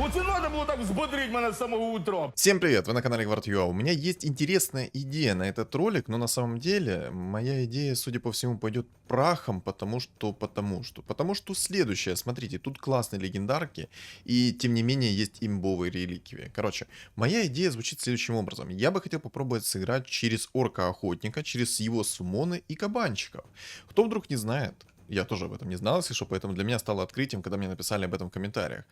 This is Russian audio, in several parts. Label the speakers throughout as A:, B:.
A: Вот и надо было так взбодрить меня с самого утра.
B: Всем привет, вы на канале Гвард.ua. У меня есть интересная идея на этот ролик, но на самом деле моя идея, судя по всему, пойдет прахом, потому что следующее, смотрите, тут классные легендарки, и тем не менее есть имбовые реликвии. Короче, моя идея звучит следующим образом. Я бы хотел попробовать сыграть через орка-охотника, через его суммоны и кабанчиков. Кто вдруг не знает, я тоже об этом не знал, если что, поэтому для меня стало открытием, когда мне написали об этом в комментариях.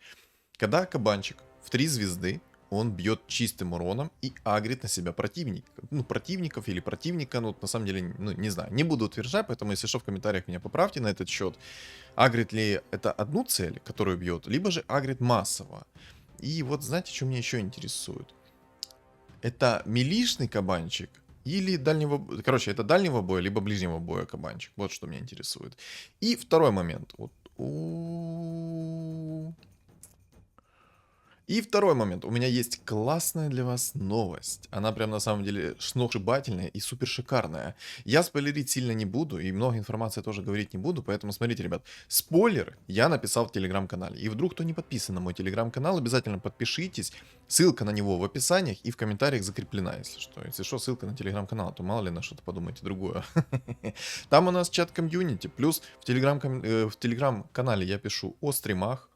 B: Когда кабанчик в 3 звезды, он бьет чистым уроном и агрит на себя противников или противника, ну, на самом деле, ну, не знаю, не буду утверждать, поэтому, если что, в комментариях меня поправьте на этот счет. Агрит ли это одну цель, которую бьет, либо же агрит массово. И вот, знаете, что меня еще интересует? Это милишный кабанчик или дальнего... Короче, это дальнего боя, либо ближнего боя кабанчик. Вот что меня интересует. И второй момент. И второй момент. У меня есть классная для вас новость. Она прям на самом деле сногсшибательная и супер шикарная. Я спойлерить сильно не буду, и много информации тоже говорить не буду, поэтому смотрите, ребят. Спойлер я написал в телеграм-канале. И вдруг кто не подписан на мой телеграм-канал, обязательно подпишитесь. Ссылка на него в описаниях и в комментариях закреплена, если что. Если что, ссылка на телеграм-канал, то мало ли на что-то подумайте другое. Там у нас чат комьюнити, плюс в телеграм-канале я пишу о стримах,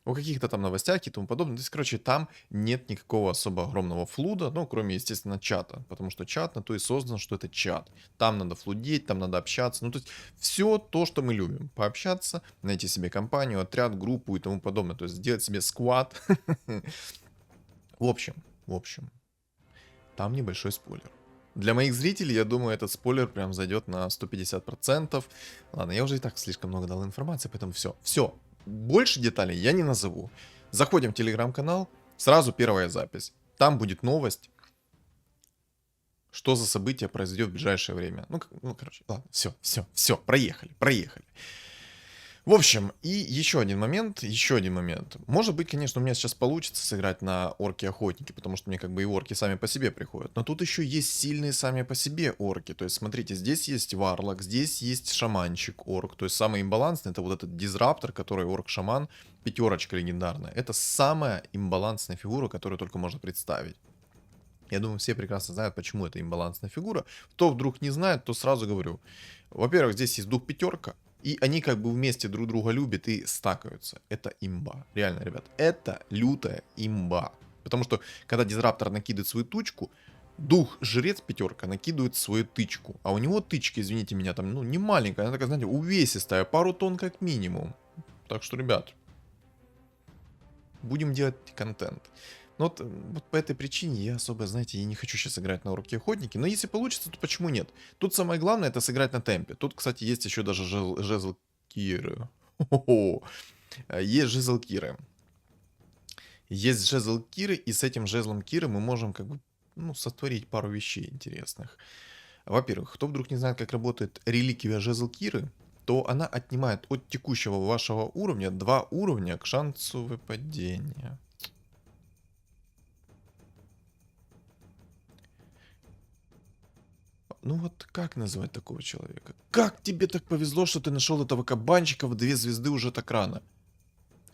B: о каких-то там новостях и тому подобное. То есть, короче, там нет никакого особо огромного флуда, ну, кроме, естественно, чата. Потому что чат на то и создан, что это чат. Там надо флудеть, там надо общаться. Ну, то есть, все то, что мы любим. Пообщаться, найти себе компанию, отряд, группу и тому подобное. То есть, сделать себе сквад. В общем, там небольшой спойлер. Для моих зрителей, я думаю, этот спойлер прям зайдет на 150%. Ладно, я уже и так слишком много дал информации, поэтому все. Больше деталей я не назову. Заходим в телеграм-канал, сразу первая запись. Там будет новость, что за событие произойдет в ближайшее время. Ну короче, ладно, все, проехали. В общем, и еще один момент. Может быть, конечно, у меня сейчас получится сыграть на орке-охотнике, потому что мне как бы и орки сами по себе приходят. Но тут еще есть сильные сами по себе орки. То есть, смотрите, здесь есть варлок, здесь есть шаманчик-орк. То есть, самый имбалансный это вот этот дизраптор, который орк-шаман, пятерочка легендарная. Это самая имбалансная фигура, которую только можно представить. Я думаю, все прекрасно знают, почему это имбалансная фигура. Кто вдруг не знает, то сразу говорю. Во-первых, здесь есть дух пятерка. И они как бы вместе друг друга любят и стакаются. Это имба. Реально, ребят. Это лютая имба. Потому что, когда дизраптор накидывает свою тучку, дух-жрец пятерка накидывает свою тычку. А у него тычки, извините меня, там, ну, не маленькая. Она такая, знаете, увесистая. Пару тонн как минимум. Так что, ребят, будем делать контент. Но вот по этой причине я особо, знаете, я не хочу сейчас играть на уроке охотники. Но если получится, то почему нет? Тут самое главное это сыграть на темпе. Тут, кстати, есть еще даже жезл Киры. Есть жезл Киры. Есть жезл Киры, и с этим жезлом Киры мы можем как бы, ну, сотворить пару вещей интересных. Во-первых, кто вдруг не знает, как работает реликвия жезл Киры, то она отнимает от текущего вашего уровня 2 уровня к шансу выпадения. Ну вот как назвать такого человека? Как тебе так повезло, что ты нашел этого кабанчика в 2 звезды уже так рано?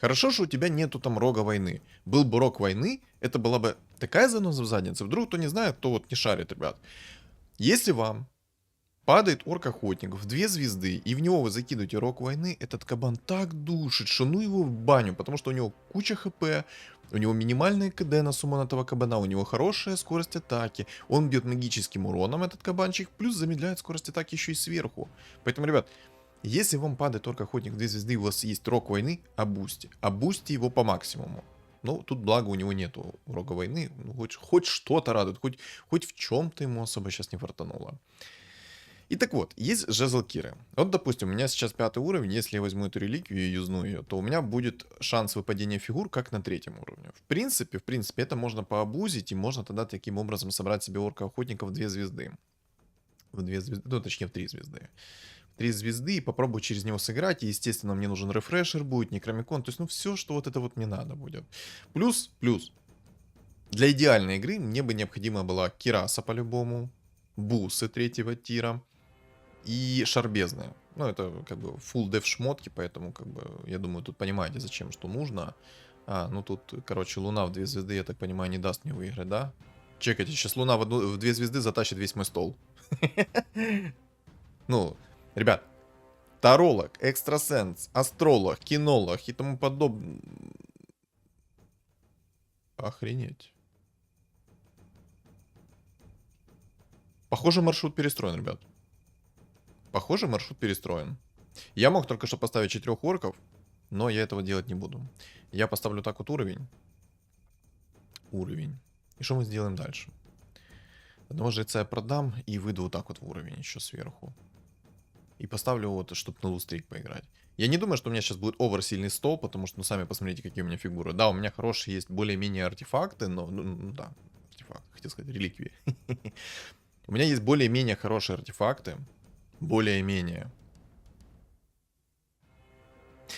B: Хорошо, что у тебя нету там рога войны. Был бы рог войны, это была бы такая заноза в заднице. Вдруг кто не знает, то вот не шарит, ребят. Если вам падает орк-охотник в 2 звезды, и в него вы закидываете рог войны, этот кабан так душит, что ну его в баню, потому что у него куча хп, у него минимальный КД на сумму этого кабана, у него хорошая скорость атаки, он бьет магическим уроном, этот кабанчик, плюс замедляет скорость атаки еще и сверху. Поэтому, ребят, если вам падает орк-охотник в 2 звезды, и у вас есть рог войны, обусьте его по максимуму. Ну, тут благо у него нету рога войны, ну, хоть что-то радует, хоть в чем-то ему особо сейчас не фартануло. И так вот, есть жезл Киры. Вот, допустим, у меня сейчас 5 уровень, если я возьму эту реликвию и юзну ее, то у меня будет шанс выпадения фигур, как на 3-м уровне. В принципе, это можно пообузить, и можно тогда таким образом собрать себе орка-охотника в 2 звезды. В 2 звезды, ну, точнее, в 3 звезды. В 3 звезды, и попробую через него сыграть, и, естественно, мне нужен рефрешер будет, некромикон, то есть, ну, все, что вот это вот мне надо будет. Плюс, для идеальной игры мне бы необходима была Кираса по-любому, бусы 3-го тира, и шарбезные. Ну, это как бы full деф шмотки, поэтому, как бы, я думаю, тут понимаете, зачем, что нужно. А, ну тут, короче, Луна в 2 звезды, я так понимаю, не даст мне выиграть, да? Чекайте, сейчас Луна в 2 звезды затащит весь мой стол. Ну, ребят, таролог, экстрасенс, астролог, кинолог и тому подобное. Охренеть. Похоже, маршрут перестроен, ребят. Похоже, маршрут перестроен. Я мог только что поставить 4 орков, но я этого делать не буду. Я поставлю так вот уровень. Уровень. И что мы сделаем дальше? Одного жреца я продам и выйду вот так вот в уровень еще сверху. И поставлю вот, чтобы на лустрик поиграть. Я не думаю, что у меня сейчас будет оверсильный стол, потому что, ну, сами посмотрите, какие у меня фигуры. Да, у меня хорошие есть более-менее артефакты, но, ну, да, артефакты, хотел сказать, реликвии. У меня есть более-менее хорошие артефакты. Более-менее.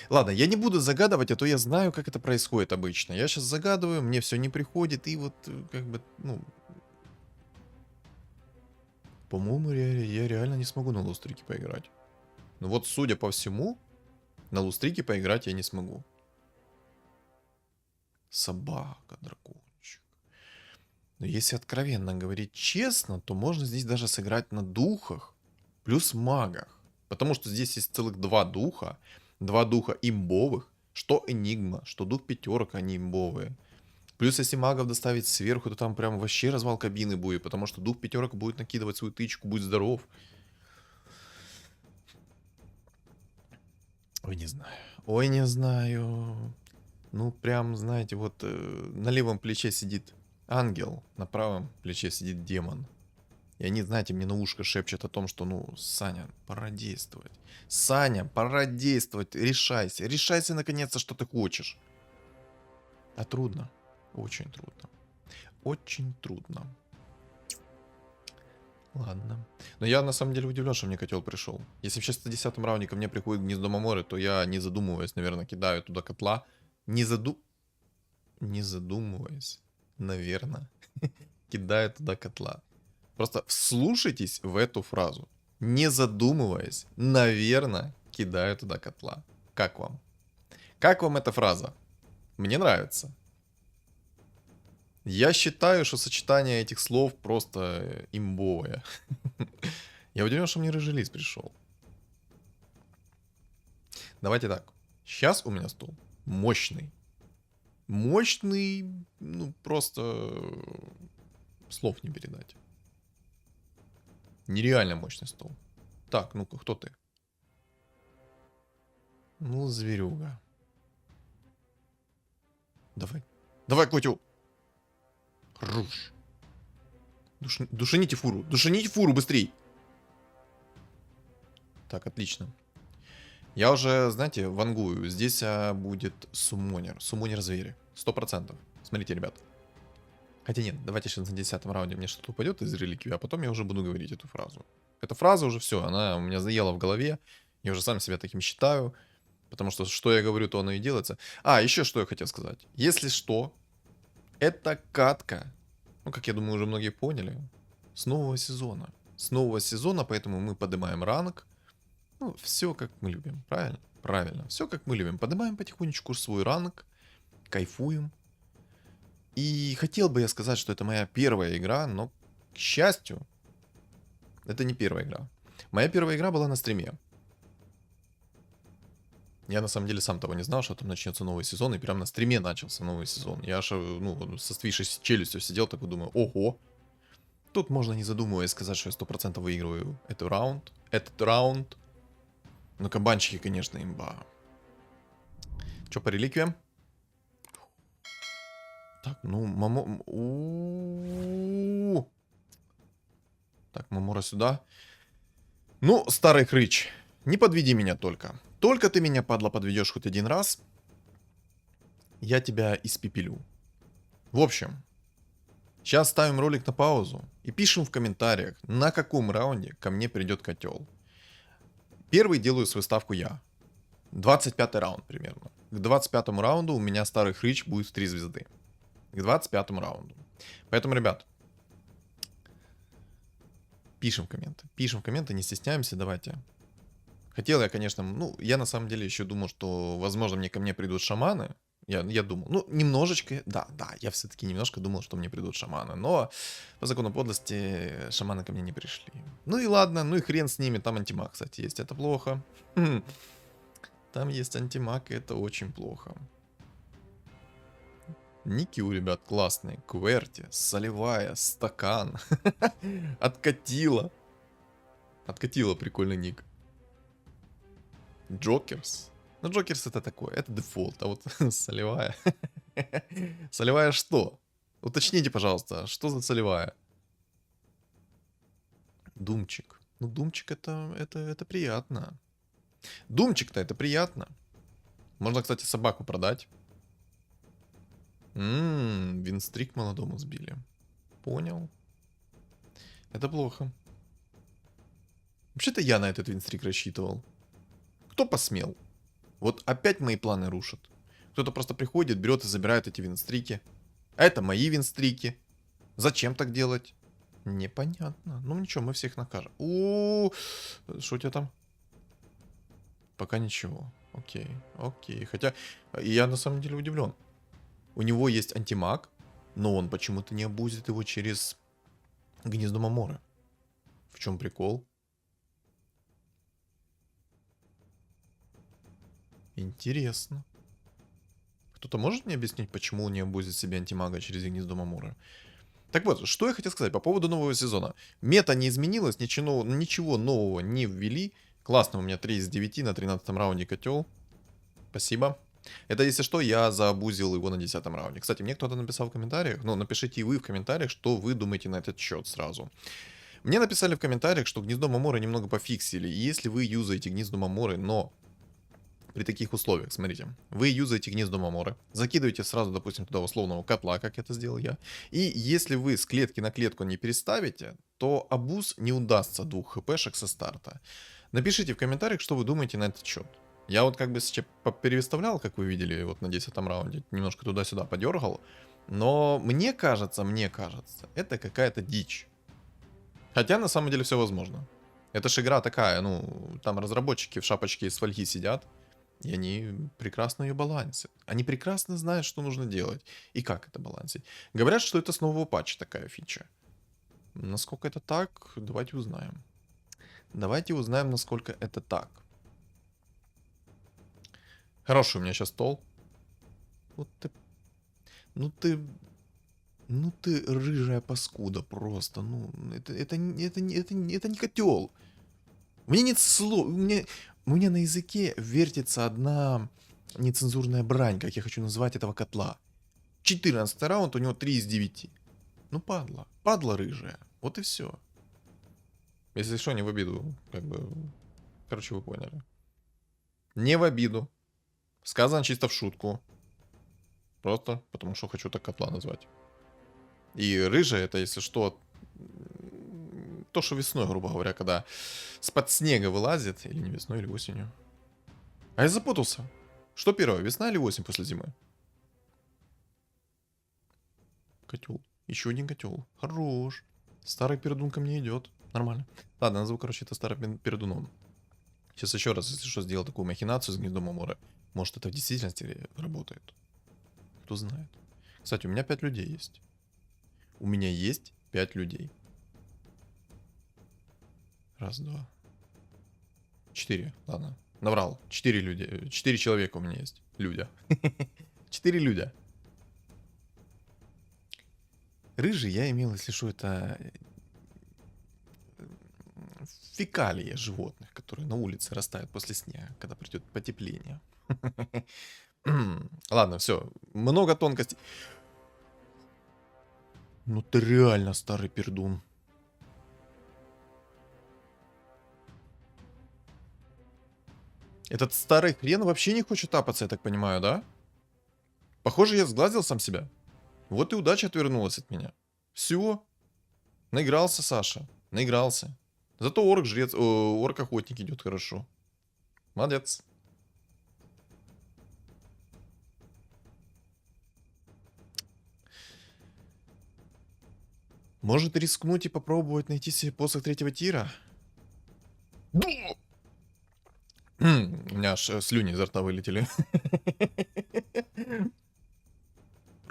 B: Ладно, я не буду загадывать, а то я знаю, как это происходит обычно. Я сейчас загадываю, мне все не приходит, и вот, как бы, ну... По-моему, я реально не смогу на лустрике поиграть. Ну вот, судя по всему, на лустрике поиграть я не смогу. Собака, дракончик. Но если откровенно говорить честно, то можно здесь даже сыграть на духах плюс магах. Потому что здесь есть целых 2 духа. 2 духа имбовых. Что Энигма, что дух пятерок, они имбовые. Плюс если магов доставить сверху, то там прям вообще развал кабины будет. Потому что дух пятерок будет накидывать свою тычку, будь здоров. Ой, не знаю. Ой, не знаю. Ну, прям, знаете, вот на левом плече сидит ангел, на правом плече сидит демон. И они, знаете, мне на ушко шепчут о том, что, ну, Саня, пора действовать. Саня, пора действовать, решайся. Решайся, наконец-то, что ты хочешь. А трудно. Очень трудно. Очень трудно. Ладно. Но я, на самом деле, удивлен, что мне котел пришел. Если в 60-м раунде ко мне приходит гнездо Маморы, то я, не задумываясь, наверное, кидаю туда котла. Не задумываясь, наверное, кидаю туда котла. Просто вслушайтесь в эту фразу. Не задумываясь, наверное, кидаю туда котла. Как вам? Как вам эта фраза? Мне нравится. Я считаю, что сочетание этих слов просто имбовое. Я удивлен, что мне рыжий лис пришел. Давайте так. Сейчас у меня стол мощный. Мощный, ну просто слов не передать. Нереально мощный стол. Так, ну-ка, кто ты? Ну, зверюга. Давай. Давай, Котю. Хорош. Душаните фуру. Душаните фуру быстрей. Так, отлично. Я уже, знаете, вангую. Здесь будет суммонер. Суммонер звери. 100%. Смотрите, ребят. Хотя нет, давайте сейчас на 10-м раунде мне что-то упадет из реликвии, а потом я уже буду говорить эту фразу. Эта фраза уже все, она у меня заела в голове. Я уже сам себя таким считаю. Потому что я говорю, то оно и делается. А, еще что я хотел сказать. Если что, это катка. Ну, как я думаю, уже многие поняли. С нового сезона. С нового сезона, поэтому мы поднимаем ранг. Ну, все как мы любим, правильно? Правильно. Все как мы любим. Поднимаем потихонечку свой ранг. Кайфуем. И хотел бы я сказать, что это моя первая игра, но, к счастью, это не первая игра. Моя первая игра была на стриме. Я на самом деле сам того не знал, что там начнется новый сезон, и прям на стриме начался новый сезон. Я аж, ну, со свисшей челюстью сидел, такой думаю, ого. Тут можно, не задумываясь, сказать, что я 100% выигрываю этот раунд. Ну, кабанчики, конечно, имба. Че по реликвиям? Так, ну, Так, Мамора сюда. Ну, старый хрыч, не подведи меня только. Только ты меня, падла, подведешь хоть один раз, я тебя испепелю. В общем, сейчас ставим ролик на паузу и пишем в комментариях, на каком раунде ко мне придет котел. Первый делаю свою ставку я. 25 раунд примерно. К 25 раунду у меня старый хрыч будет в 3 звезды. К 25 раунду. Поэтому, ребят, пишем в комменты, не стесняемся, давайте. Хотел я, конечно, ну, я на самом деле еще думал, что, возможно, ко мне придут шаманы. Я думал, ну, немножечко, да, я все-таки немножко думал, что мне придут шаманы, но по закону подлости шаманы ко мне не пришли. Ну и ладно, ну и хрен с ними, там антимаг, кстати, есть, это плохо. Там есть антимаг, и это очень плохо. Ники у ребят классные, Кверти, Солевая, Стакан, Откатила. Откатила прикольный ник. Джокерс. Ну, Джокерс это такое, это дефолт, а вот солевая. Солевая что? Уточните, пожалуйста, что за солевая? Думчик. Ну, Думчик это приятно. Думчик-то это приятно. Можно, кстати, собаку продать. Винстрик молодому сбили. Понял. Это плохо. Вообще-то я на этот винстрик рассчитывал. Кто посмел? Вот опять мои планы рушат. Кто-то просто приходит, берет и забирает эти винстрики. А это мои винстрики. Зачем так делать? Непонятно. Ну ничего, мы всех накажем. Что у тебя там? Пока ничего. Окей, окей. Хотя я на самом деле удивлен. У него есть антимаг, но он почему-то не абузит его через гнездо Маморы. В чем прикол? Интересно. Кто-то может мне объяснить, почему он не абузит себе антимага через гнездо Маморы? Так вот, что я хотел сказать по поводу нового сезона. Мета не изменилась, ничего нового не ввели. Классно, у меня 3 из 9 на 13 раунде котел. Спасибо. Это, если что, я заабузил его на 10 раунде. Кстати, мне кто-то написал в комментариях, ну, напишите и вы в комментариях, что вы думаете на этот счет сразу. Мне написали в комментариях, что гнездо Маморы немного пофиксили. И если вы юзаете гнездо Маморы, но при таких условиях, смотрите, вы юзаете гнездо Маморы, закидываете сразу, допустим, туда условного котла, как это сделал я, и если вы с клетки на клетку не переставите, то абуз не удастся 2 хпшек со старта. Напишите в комментариях, что вы думаете на этот счет. Я вот как бы сейчас переставлял, как вы видели, вот на 10 раунде, немножко туда-сюда подергал, но мне кажется, это какая-то дичь. Хотя на самом деле все возможно. Это ж игра такая, ну, там разработчики в шапочке из фольги сидят, и они прекрасно ее балансят. Они прекрасно знают, что нужно делать и как это балансить. Говорят, что это с нового патча такая фича. Насколько это так, давайте узнаем. Давайте узнаем, насколько это так. Хороший у меня сейчас стол. Вот ты... Ну ты рыжая паскуда просто. Ну, это не котел. У меня нет слов. У меня на языке вертится одна нецензурная брань, как я хочу назвать этого котла. 14 раунд, у него 3 из 9. Ну, падла. Падла рыжая. Вот и все. Если что, не в обиду. Как бы... Короче, вы поняли. Не в обиду. Сказано чисто в шутку. Просто потому, что хочу так котла назвать. И рыжая, это, если что, то, что весной, грубо говоря, когда с-под снега вылазит. Или не весной, или осенью. А я запутался. Что первое, весна или осень после зимы? Котел. Еще один котел. Хорош. Старый пердун ко мне идет. Нормально. Ладно, назову, короче, это старым пердуном. Сейчас еще раз, если что, сделал такую махинацию с гнездом Маморы. Может, это в действительности работает. Кто знает. Кстати, у меня 5 людей есть. У меня есть 5 людей. Раз, два. 4. Ладно. Наврал. 4 люди. 4 человека у меня есть. Людя. 4 людя. Рыжий я имел, если что, это фекалии животных, которые на улице растают после снега, когда придет потепление. Ладно, все. Много тонкостей. Ну ты реально старый пердун. Этот старый хрен вообще не хочет тапаться, я так понимаю, да? Похоже, я сглазил сам себя. Вот и удача отвернулась от меня. Все. Наигрался, Саша. Наигрался. Зато орк-жрец, орк-охотник идет хорошо. Молодец. Может рискнуть и попробовать найти себе посох 3-го тира? У меня аж слюни изо рта вылетели.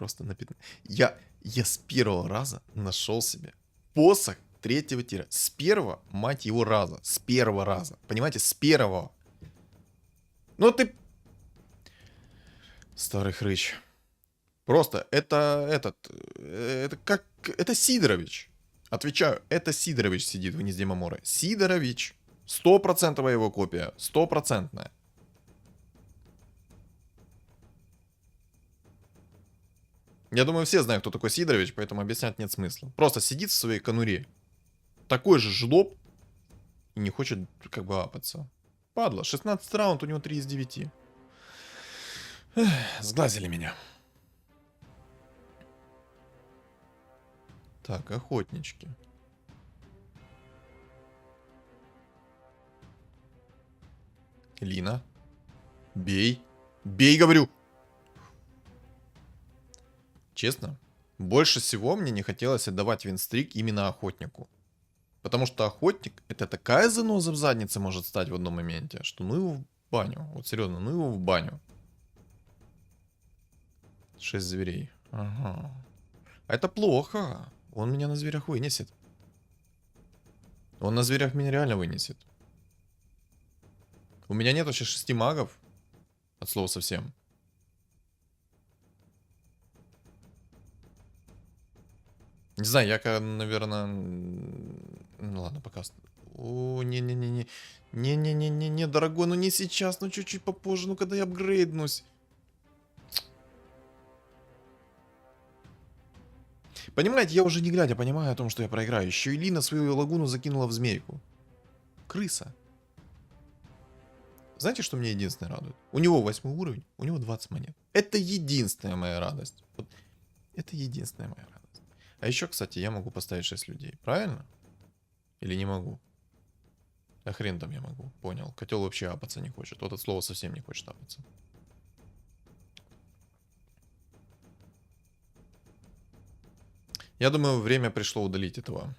B: просто на 15. Я с первого раза нашел себе посох третьего тира. С первого, мать его, раза. С первого раза. Понимаете, с первого. Ну ты... Старый хрыч. Просто это как... Это Сидорович. Отвечаю, это Сидорович сидит в гнезде Маморы. Сидорович. 100% его копия. 100%. Я думаю, все знают, кто такой Сидорович, поэтому объяснять нет смысла. Просто сидит в своей конуре. Такой же жлоб. И не хочет как бы апаться. Падла. 16 раунд, у него 3 из 9. Эх, сглазили меня. Так, охотнички. Лина. Бей. Бей, говорю. Честно, больше всего мне не хотелось отдавать винстрик именно охотнику. Потому что охотник — это такая заноза в заднице может стать в одном моменте, что ну его в баню. Вот серьезно, ну его в баню. 6 зверей. Ага. А это плохо. Он меня на зверях вынесет. Он на зверях меня реально вынесет. У меня нет вообще 6 магов. От слова совсем. Не знаю, я, наверное... Ну ладно, пока... О, не-не-не-не. Не-не-не-не-не, дорогой, ну не сейчас, ну чуть-чуть попозже, ну когда я апгрейднусь. Понимаете, я уже не глядя понимаю о том, что я проиграю. Еще и Лина свою лагуну закинула в змейку. Крыса. Знаете, что меня единственное радует? У него 8 уровень, у него 20 монет. Это единственная моя радость. Вот. Это единственная моя радость. А еще, кстати, я могу поставить 6 людей. Правильно? Или не могу? А хрен там я могу. Понял. Котел вообще апаться не хочет. Вот от слова совсем не хочет апаться. Я думаю, время пришло удалить этого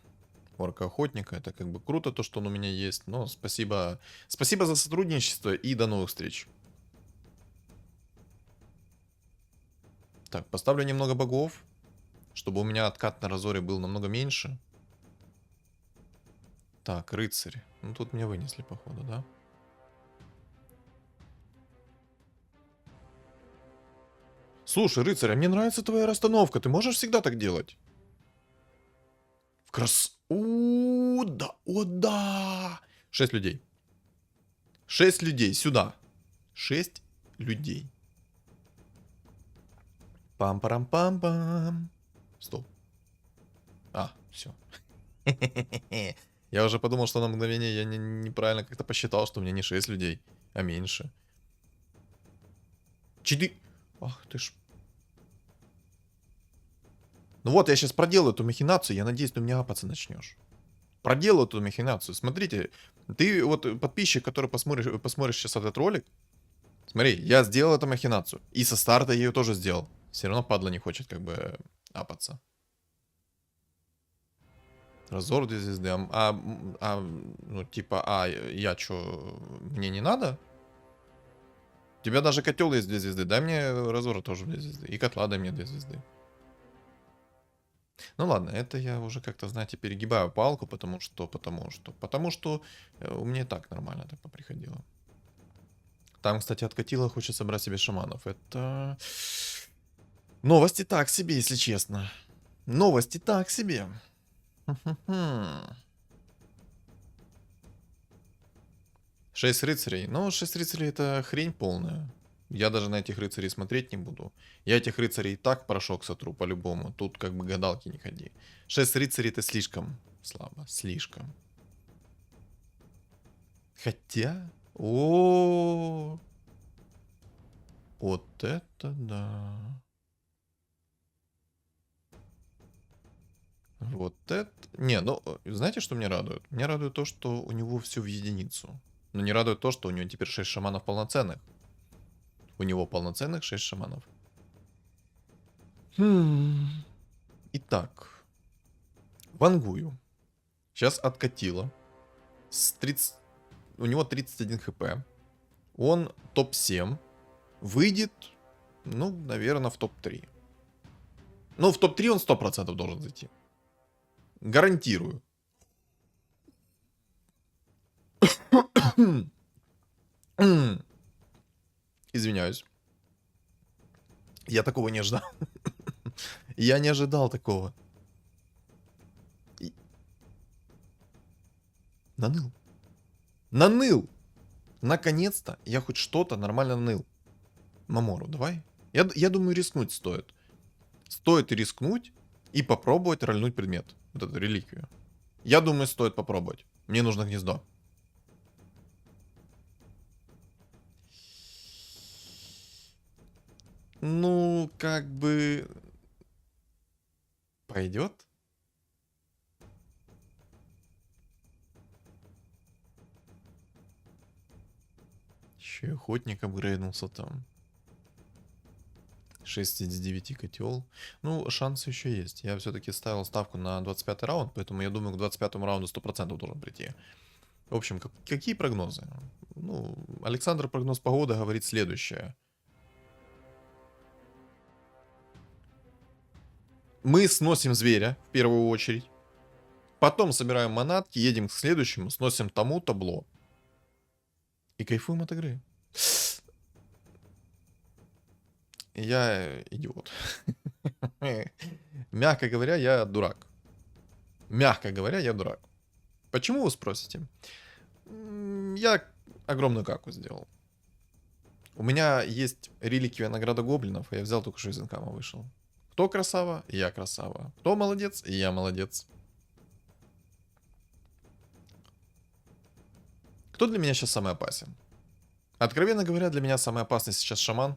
B: орка-охотника. Это как бы круто, то, что он у меня есть. Но спасибо. Спасибо за сотрудничество и до новых встреч. Так, поставлю немного богов, чтобы у меня откат на разоре был намного меньше. Так, рыцарь. Ну, тут меня вынесли, походу, да? Слушай, рыцарь, а мне нравится твоя расстановка. Ты можешь всегда так делать? О, да, о, да. 6 людей. 6 людей, сюда. 6 людей. Пам-парам-пам-пам. Стоп. А, все. Я уже подумал, что на мгновение я неправильно как-то посчитал, что у меня не 6 людей, а меньше. 4. Ах ты ж. Ну вот, я сейчас проделаю эту махинацию, я надеюсь, ты у меня апаться начнешь. Проделаю эту махинацию. Смотрите, ты вот подписчик, который посмотришь сейчас этот ролик. Смотри, я сделал эту махинацию. И со старта я ее тоже сделал. Все равно падла не хочет как бы апаться. Разор 2 звезды. Ну типа, я чё, мне не надо? У тебя даже котел есть 2 звезды. Дай мне разора тоже 2 звезды. И котла дай мне 2 звезды. Ну ладно, это я уже как-то, знаете, перегибаю палку, потому что у меня и так нормально так поприходило. Там, кстати, откатило, хочет собрать себе шаманов. Это... Новости так себе, если честно. Новости так себе. 6 рыцарей. Ну, 6 рыцарей это хрень полная. Я даже на этих рыцарей смотреть не буду. Я этих рыцарей и так в порошок сотру по-любому. Тут как бы гадалки не ходи. 6 рыцарей это слишком слабо. Слишком. Хотя... О, вот это да. Вот это... Не, ну, знаете, что меня радует? Меня радует то, что у него все в единицу. Но не радует то, что у него теперь 6 шаманов полноценных. У него полноценных 6 шаманов. Итак. Вангую. Сейчас откатило. С 30... У него 31 хп. Он топ-7. Выйдет, ну, наверное, в топ-3. Ну, в топ-3 он 100% должен зайти. Гарантирую. Извиняюсь. Я такого не ожидал. Я не ожидал такого. И- Наныл. Наныл! Наконец-то я хоть что-то нормально наныл. Мамору, давай. Я думаю, рискнуть стоит. Стоит рискнуть и попробовать рольнуть предмет. Вот эту реликвию. Я думаю, стоит попробовать. Мне нужно гнездо. Ну, как бы... Пойдет? Еще и охотник апгрейднулся там. 6 из 9 котел. Ну, шансы еще есть. Я все-таки ставил ставку на 25 раунд, поэтому я думаю, к 25 раунду 100% должен прийти. В общем, какие прогнозы? Ну, Александр прогноз погоды говорит следующее. Мы сносим зверя в первую очередь. Потом собираем манатки, едем к следующему, сносим тому табло. И кайфуем от игры. Я идиот. Мягко говоря, я дурак. Мягко говоря, я дурак. Почему, вы спросите? Я огромную каку сделал. У меня есть реликвия награда гоблинов, и я взял только что из инкама вышел. Кто красава? Я красава. Кто молодец? Я молодец. Кто для меня сейчас самый опасен? Откровенно говоря, для меня самый опасный сейчас шаман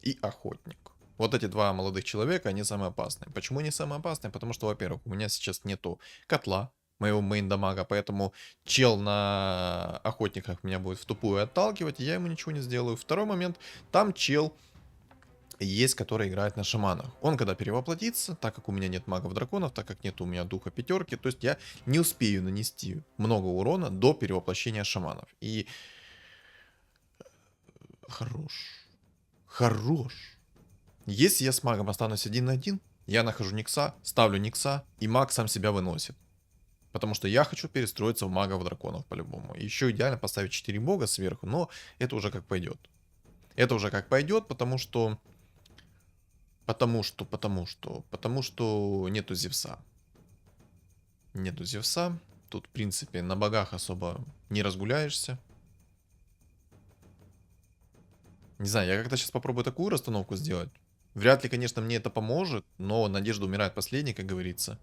B: и охотник. Вот эти два молодых человека, они самые опасные. Почему они самые опасные? Потому что, во-первых, у меня сейчас нету котла, моего мейн-дамага, поэтому чел на охотниках меня будет в тупую отталкивать, и я ему ничего не сделаю. Второй момент, там чел есть, который играет на шаманах. Он когда перевоплотится, так как у меня нет магов-драконов, так как нет у меня духа пятерки, то есть я не успею нанести много урона до перевоплощения шаманов. И хорош. Хорош. Если я с магом останусь один на один, я нахожу Никса, ставлю Никса, и маг сам себя выносит. Потому что я хочу перестроиться в магов-драконов по-любому. Еще идеально поставить 4 бога сверху, но это уже как пойдет. Это уже как пойдет, потому что нету Зевса. Нету Зевса. Тут, в принципе, на богах особо не разгуляешься. Не знаю, я как-то сейчас попробую такую расстановку сделать. Вряд ли, конечно, мне это поможет, но надежда умирает последней, как говорится.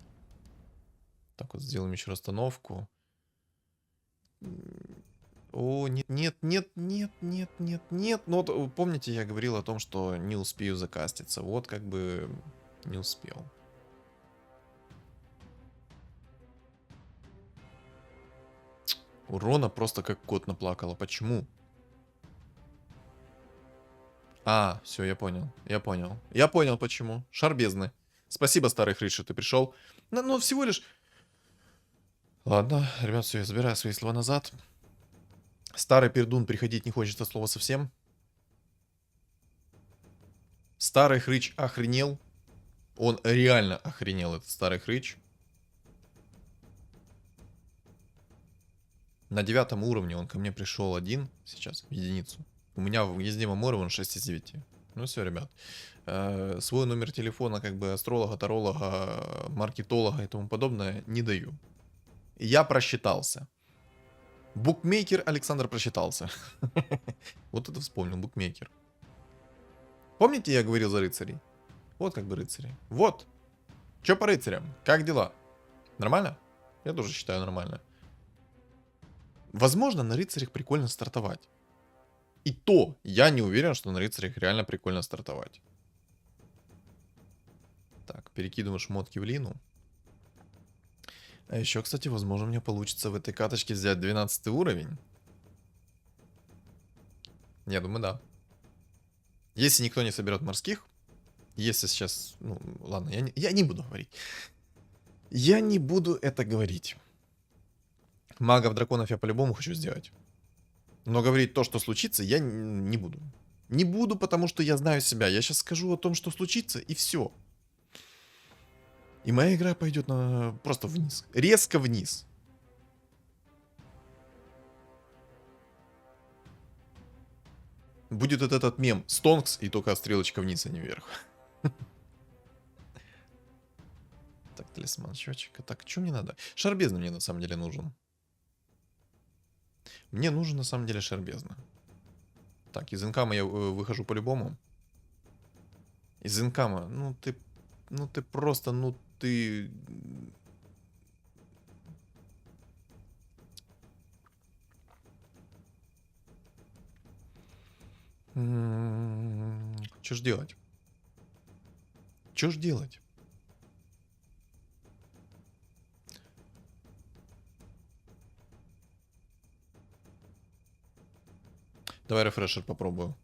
B: Так вот, сделаем еще расстановку. О, нет, нет, нет, нет, нет, нет, нет. Ну вот, помните, я говорил о том, что не успею закаститься. Вот как бы не успел. Урона просто как кот наплакала. Почему? А, все, я понял. Я понял. Я понял, почему. Шар бездны. Спасибо, старый хрыч, что ты пришел. Ну, всего лишь... Ладно, ребят, все, я забираю свои слова назад. Старый пердун приходить не хочет от слова совсем. Старый хрыч охренел. Он реально охренел, этот старый хрыч. На 9 уровне он ко мне пришел один сейчас, в единицу. У меня в ездимом уровне 6 из 9. Ну все, ребят. Свой номер телефона, как бы астролога, таролога, маркетолога и тому подобное не даю. Я просчитался. Букмекер Александр просчитался. Вот это вспомнил, букмекер. Помните, я говорил за рыцарей? Вот как бы рыцари. Вот. Чё по рыцарям? Как дела? Нормально? Я тоже считаю нормально. Возможно, на рыцарях прикольно стартовать. И то, я не уверен, что на рыцарях реально прикольно стартовать. Так, перекидываем шмотки в Лину. А еще, кстати, возможно, мне получится в этой каточке взять 12 уровень. Я думаю, да. Если никто не соберет морских, если сейчас... Ну, ладно, я не буду говорить. Я не буду это говорить. Магов драконов я по-любому хочу сделать. Но говорить то, что случится, я не буду. Не буду, потому что я знаю себя. Я сейчас скажу о том, что случится, и все. И моя игра пойдет просто вниз. Резко вниз. Будет вот этот мем. Стонкс, и только стрелочка вниз, а не вверх. Так, талисман счетчика. Так, что мне надо? Шар бездны мне на самом деле нужен. Мне нужен на самом деле шар бездны. Так, из инкама я выхожу по-любому. Из инкама, ну ты просто, ну ты... Что ж делать? Что ж делать? Давай рефрешер попробую.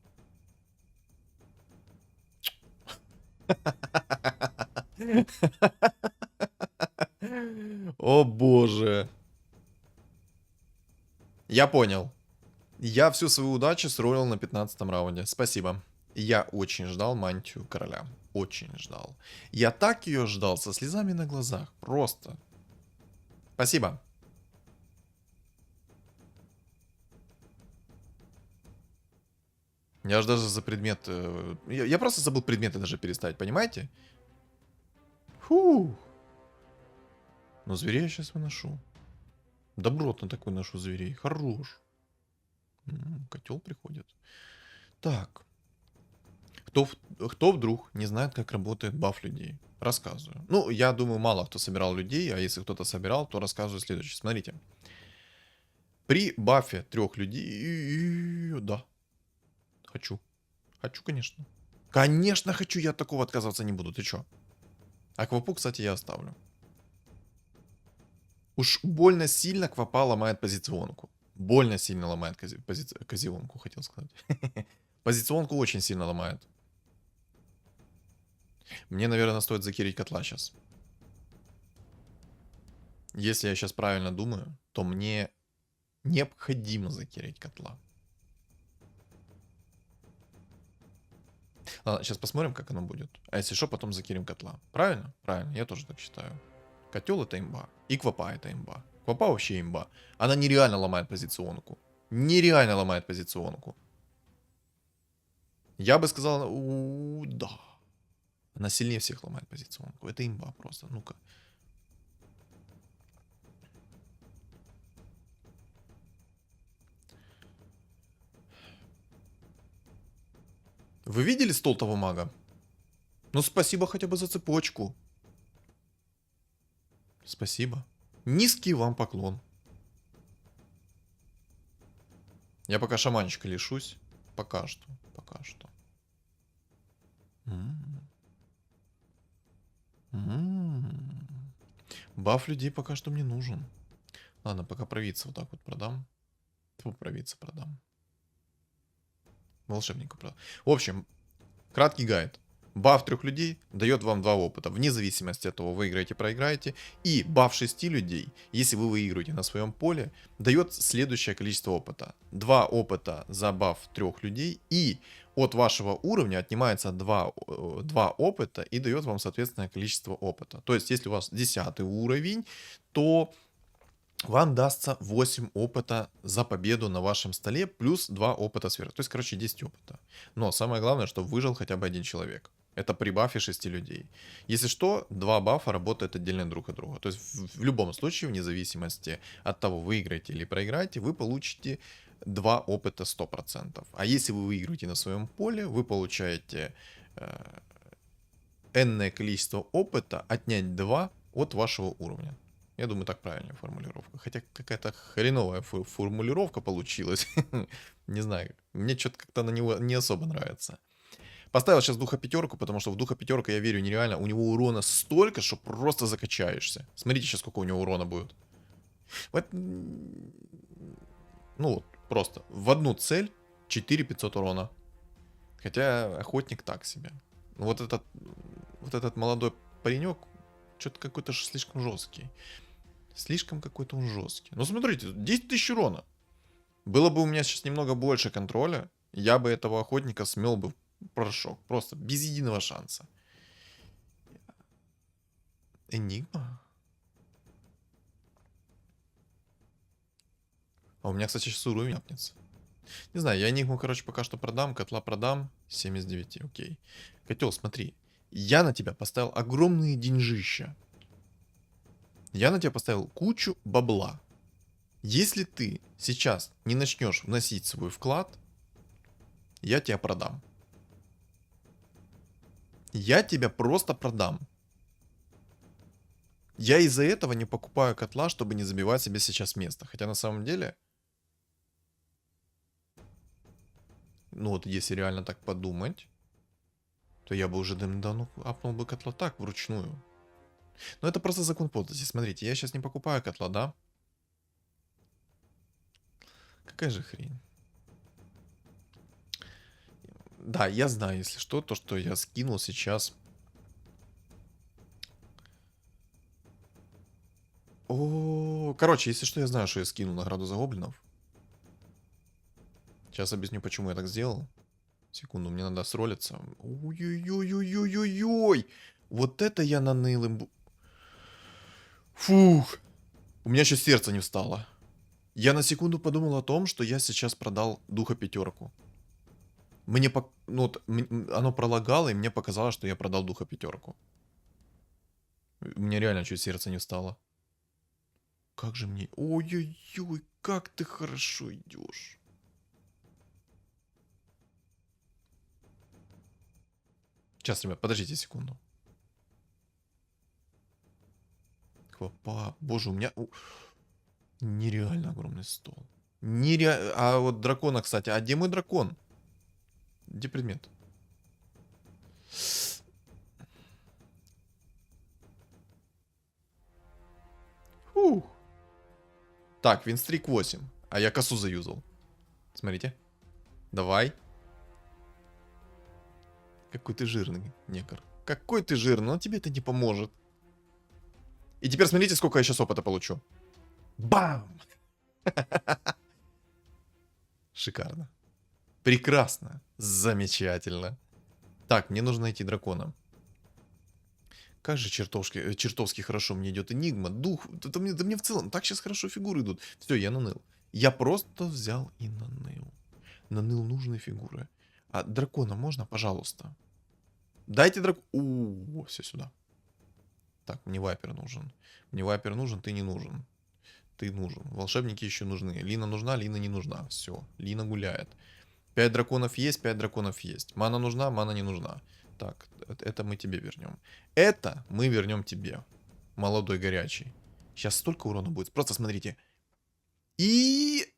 B: О боже. Я понял. Я всю свою удачу сролил на 15-м раунде. Спасибо. Я очень ждал мантию короля. Очень ждал. Я так ее ждал со слезами на глазах. Просто. Спасибо. Я же даже за предмет... Я просто забыл предметы даже переставить, понимаете? Фу. Но зверей я сейчас выношу. Добротно так выношу зверей. Хорош. Котел приходит. Так. Кто вдруг не знает, как работает баф людей? Рассказываю. Ну, я думаю, мало кто собирал людей, а если кто-то собирал, то рассказываю следующее. Смотрите. При бафе 3 людей... Да. Хочу. Хочу, конечно. Конечно хочу, я от такого отказываться не буду. Ты чё? Аквапу, кстати, я оставлю. Уж больно сильно квапа ломает позиционку. Больно сильно ломает позиционку, хотел сказать. Позиционку очень сильно ломает. Мне, наверное, стоит закирить котла сейчас. Если я сейчас правильно думаю, то мне необходимо закирить котла. Ладно, сейчас посмотрим, как оно будет. А если что, потом закирим котла. Правильно? Правильно, я тоже так считаю. Котел это имба. И квапа это имба. Квапа вообще имба. Она нереально ломает позиционку. Нереально ломает позиционку. Я бы сказал, да. Она сильнее всех ломает позиционку. Это имба просто. Ну-ка. Вы видели стол того мага? Ну, спасибо хотя бы за цепочку. Спасибо. Низкий вам поклон. Я пока шаманчика лишусь. Пока что. Пока что. Баф людей пока что мне нужен. Ладно, пока провидца вот так вот продам. Провидца продам. Волшебнику продам. В общем, краткий гайд. Баф 3 людей дает вам 2 опыта. Вне зависимости от того, выиграете, проиграете. И баф 6 людей, если вы выигрываете на своем поле, дает следующее количество опыта. 2 опыта за баф 3 людей. И от вашего уровня отнимается 2 опыта и дает вам соответственное количество опыта. То есть, если у вас 10 уровень, то вам дастся 8 опыта за победу на вашем столе, плюс 2 опыта сверху. То есть, короче, 10 опыта. Но самое главное, чтобы выжил хотя бы 1 человек. Это при бафе 6 людей. Если что, 2 бафа работают отдельно друг от друга. То есть, в любом случае, вне зависимости от того, выиграете или проиграете, вы получите 2 опыта 100%. А если вы выиграете на своем поле, вы получаете энное количество опыта, отнять 2 от вашего уровня. Я думаю, так правильная формулировка. Хотя какая-то хреновая формулировка получилась. Не знаю. Мне что-то как-то на него не особо нравится. Поставил сейчас духа 5, потому что в духа 5 я верю нереально. У него урона столько, что просто закачаешься. Смотрите сейчас, сколько у него урона будет. Вот, ну вот, просто. В одну цель 4500 урона. Хотя охотник так себе. Вот этот молодой паренек что-то какой-то же слишком жесткий. Слишком какой-то он жесткий. Ну, смотрите, 10 тысяч урона. Было бы у меня сейчас немного больше контроля, Я бы этого охотника смел бы в порошок. Просто без единого шанса. Энигма? А у меня, кстати, сейчас уровень апнется. Не знаю, я Энигму, короче, пока что продам. Котла продам. 79, окей. Котел, смотри. Я на тебя поставил огромные деньжища. Я на тебя поставил кучу бабла. Если ты сейчас не начнешь вносить свой вклад, я тебя продам. Я тебя просто продам. Я из-за этого не покупаю котла, чтобы не забивать себе сейчас место. Хотя на самом деле... Ну вот, если реально так подумать, то я бы уже давно апнул бы котла так, вручную. Но это просто закон подлости. Смотрите, я сейчас не покупаю котла, да? Какая же хрень. Да, я знаю, если что, то, что я скинул сейчас... О, короче, если что, я знаю, что я скинул награду за гоблинов. Сейчас объясню, почему я так сделал. Секунду, мне надо сролиться. Ой-ой-ой-ой-ой-ой-ой. Вот это я наныл им. Фух. У меня еще сердце не встало. Я на секунду подумал о том, что я сейчас продал духа пятерку. Мне ну, вот, оно пролагало, и мне показалось, что я продал духа пятерку. У меня реально чуть сердце не встало. Как же мне... Ой-ой-ой, как ты хорошо идешь. Сейчас, ребят, подождите секунду. Хвопа. Боже, у меня... Нереально огромный стол. А вот дракона, кстати. А где мой дракон? Где предмет? Фух. Так, винстрик 8. А я косу заюзал. Смотрите. Давай. Какой ты жирный, некор. Какой ты жирный, но тебе это не поможет. И теперь смотрите, сколько я сейчас опыта получу. Бам! Шикарно. Прекрасно. Замечательно. Так, мне нужно найти дракона. Как же чертовски хорошо мне идет Энигма, дух. Да мне в целом так сейчас хорошо фигуры идут. Все, я наныл. Я просто взял и наныл. Наныл нужные фигуры. А дракона можно, пожалуйста? Дайте дракона. Все сюда. Так, мне вайпер нужен. Мне вайпер нужен, ты не нужен. Ты нужен. Волшебники еще нужны. Лина нужна, Лина не нужна. Все, Лина гуляет. 5 драконов есть, 5 драконов есть. Мана нужна, мана не нужна. Так, это мы тебе вернем. Это мы вернем тебе. Молодой горячий. Сейчас столько урона будет. Просто смотрите. И...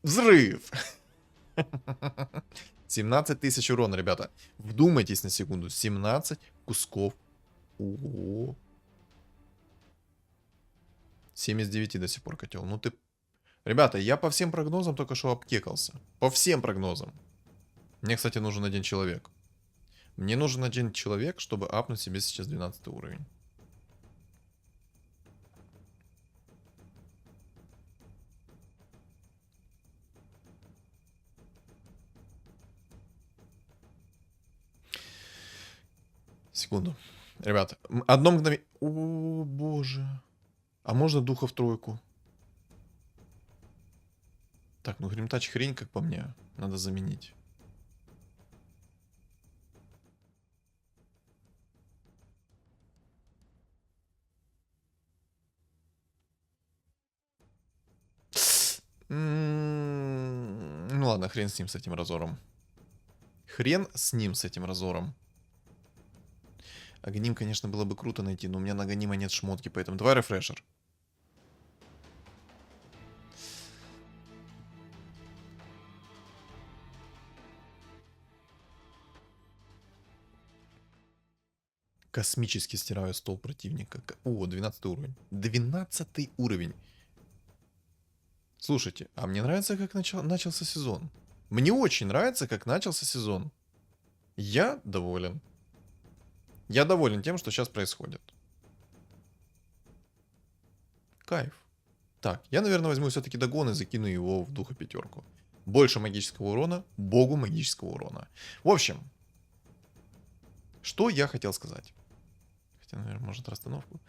B: Взрыв! 17 тысяч урона, ребята. Вдумайтесь на секунду. 17 кусков. Ого. 79 до сих пор котел. Ну ты... Ребята, я по всем прогнозам только что обкекался. По всем прогнозам. Мне, кстати, нужен один человек. Мне нужен один человек, чтобы апнуть себе сейчас 12 уровень. Секунду. Ребята, одно мгновение... О, боже. А можно духа в тройку? Так, ну гримтач хрень, как по мне. Надо заменить. Ну ладно, хрен с ним, с этим разором. Хрен с ним, с этим разором. Агоним, конечно, было бы круто найти, но у меня на Агонима нет шмотки, поэтому давай рефрешер. Космически стираю стол противника. О, 12 уровень. 12 уровень. Слушайте, а мне нравится, как начался сезон. Мне очень нравится, как начался сезон. Я доволен. Я доволен тем, что сейчас происходит. Кайф. Так, я, наверное, возьму все-таки догон и закину его в духа пятерку. Больше магического урона, богу магического урона. В общем, что я хотел сказать? Хотя, наверное, может расстановку.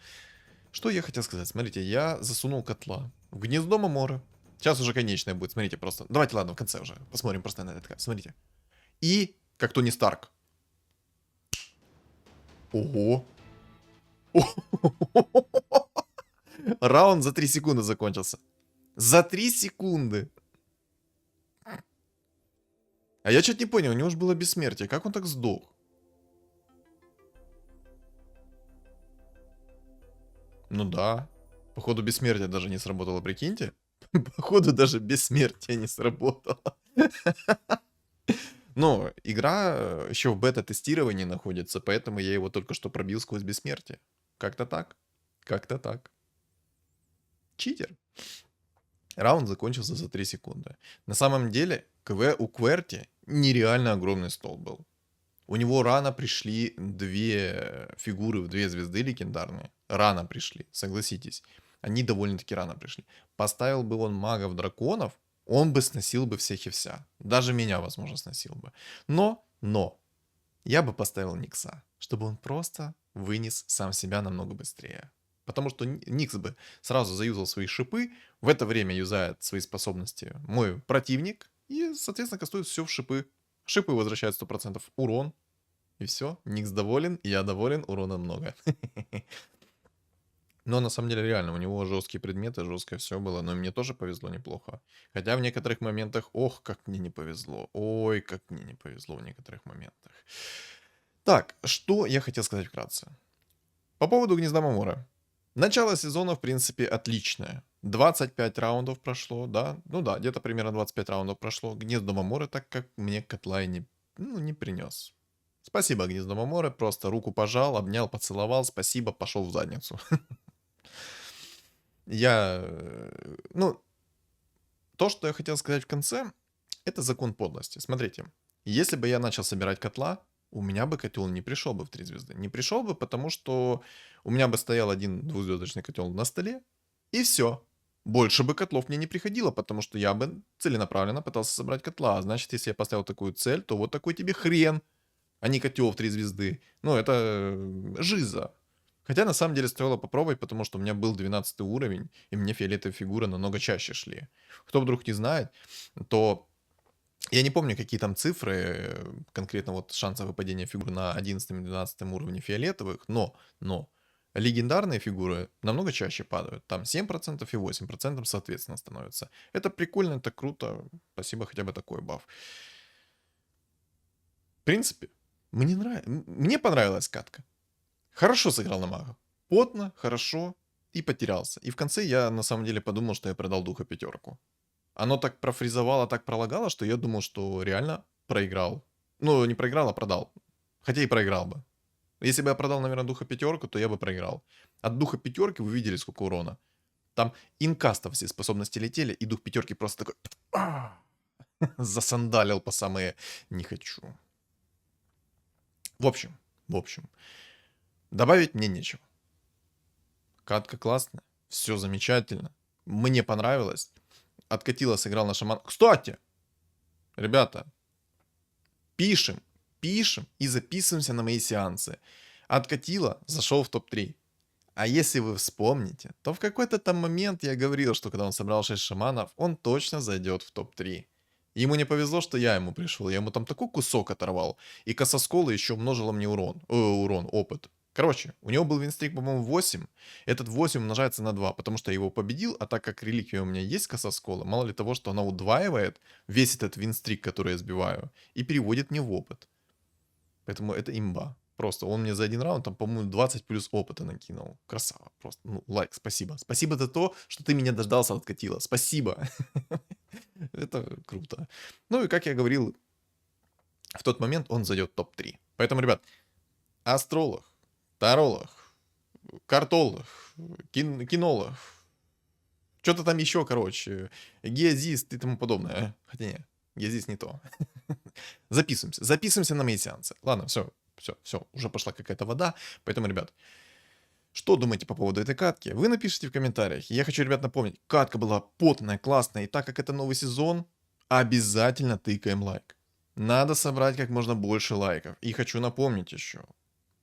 B: Что я хотел сказать? Смотрите, я засунул котла в гнездо Маморы. Сейчас уже конечное будет, смотрите просто. Давайте, ладно, в конце уже. Посмотрим просто на это. Смотрите. И, как Тони Старк. Ого. Раунд за 3 секунды закончился. За 3 секунды. А я что-то не понял, у него же было бессмертие. Как он так сдох? Ну да. Походу бессмертие даже не сработало, прикиньте. Походу даже бессмертие не сработало. Но игра еще в бета-тестировании находится, поэтому я его только что пробил сквозь бессмертие. Как-то так. Как-то так. Читер. Раунд закончился за 3 секунды. На самом деле, КВ у Кверти нереально огромный стол был. У него рано пришли 2 фигуры в 2 звезды легендарные. Рано пришли, согласитесь. Они довольно-таки рано пришли. Поставил бы он магов-драконов, он бы сносил бы всех и вся. Даже меня, возможно, сносил бы. Но, я бы поставил Никса, чтобы он просто вынес сам себя намного быстрее. Потому что Никс бы сразу заюзал свои шипы, в это время юзает свои способности мой противник, и, соответственно, кастует все в шипы. Шипы возвращают 100% урон, и все. Никс доволен, я доволен, урона много. Но на самом деле реально, у него жесткие предметы, жесткое все было, но мне тоже повезло неплохо. Хотя в некоторых моментах, ох, как мне не повезло. Ой, как мне не повезло в некоторых моментах. Так, что я хотел сказать вкратце. По поводу гнезда Мамора. Начало сезона, в принципе, отличное. 25 раундов прошло, да? Ну да, где-то примерно 25 раундов прошло. Гнездо Маморы, так как мне котла и не принес. Спасибо, Гнездо Маморы, просто руку пожал, обнял, поцеловал, спасибо, пошел в задницу. То, что я хотел сказать в конце, это закон подлости. Смотрите, если бы я начал собирать котла, у меня бы котел не пришел бы в 3 звезды. Не пришел бы, потому что у меня бы стоял один двухзвездочный котел на столе, и все. Больше бы котлов мне не приходило, потому что я бы целенаправленно пытался собрать котла. А значит, если я поставил такую цель, то вот такой тебе хрен, а не котел в 3 звезды. Ну, это жиза. Хотя на самом деле стоило попробовать, потому что у меня был 12 уровень, и мне фиолетовые фигуры намного чаще шли. Кто вдруг не знает, то я не помню, какие там цифры, конкретно вот шанса выпадения фигур на 11-12 уровне фиолетовых, но легендарные фигуры намного чаще падают. Там 7% и 8% соответственно становятся. Это прикольно, это круто. Спасибо, хотя бы такой баф. В принципе, мне понравилась катка. Хорошо сыграл на мага. Потно, хорошо и потерялся. И в конце я на самом деле подумал, что я продал духа 5. Оно так профризовало, так пролагало, что я думал, что реально проиграл. Ну, не проиграл, а продал. Хотя и проиграл бы. Если бы я продал, наверное, духа 5, то я бы проиграл. От духа 5 вы видели, сколько урона. Там инкастов все способности летели, и дух 5 просто такой... засандалил по самые «не хочу». В общем, добавить мне нечего. Катка классная, все замечательно. Мне понравилось. Откатила, сыграл на шаман. Кстати, ребята, пишем и записываемся на мои сеансы. Откатила, зашел в топ-3. А если вы вспомните, то в какой-то там момент я говорил, что когда он собрал 6 шаманов, он точно зайдет в топ-3. Ему не повезло, что я ему пришел. Я ему там такой кусок оторвал. И кососкола еще умножила мне опыт. Короче, у него был винстрик, по-моему, 8. Этот 8 умножается на 2, потому что я его победил, а так как реликвия у меня есть кососкола, мало ли того, что она удваивает весь этот винстрик, который я сбиваю, и переводит мне в опыт. Поэтому это имба. Просто он мне за один раунд, там, по-моему, 20 плюс опыта накинул. Красава. Просто, лайк, спасибо. Спасибо за то, что ты меня дождался, откатила. Спасибо. Это круто. Ну и, как я говорил, в тот момент он зайдет в топ-3. Поэтому, ребят, астролог, таролог, картолог, кинолог, что-то там еще, короче, геозист и тому подобное. Хотя нет, геозист не то. Записываемся на мои сеансы. Ладно, все, уже пошла какая-то вода. Поэтому, ребят, что думаете по поводу этой катки? Вы напишите в комментариях. Я хочу, ребят, напомнить, катка была потная, классная. И так как это новый сезон, обязательно тыкаем лайк. Надо собрать как можно больше лайков. И хочу напомнить еще.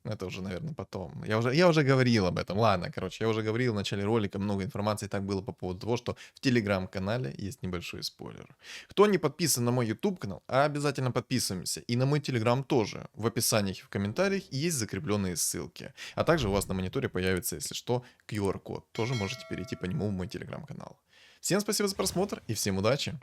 B: Это уже, наверное, потом. Я уже говорил об этом. Ладно, короче, я уже говорил в начале ролика, много информации так было по поводу того, что в телеграм-канале есть небольшой спойлер. Кто не подписан на мой YouTube канал, обязательно подписываемся. И на мой телеграм тоже. В описании и в комментариях есть закрепленные ссылки. А также у вас на мониторе появится, если что, QR-код. Тоже можете перейти по нему в мой телеграм-канал. Всем спасибо за просмотр и всем удачи!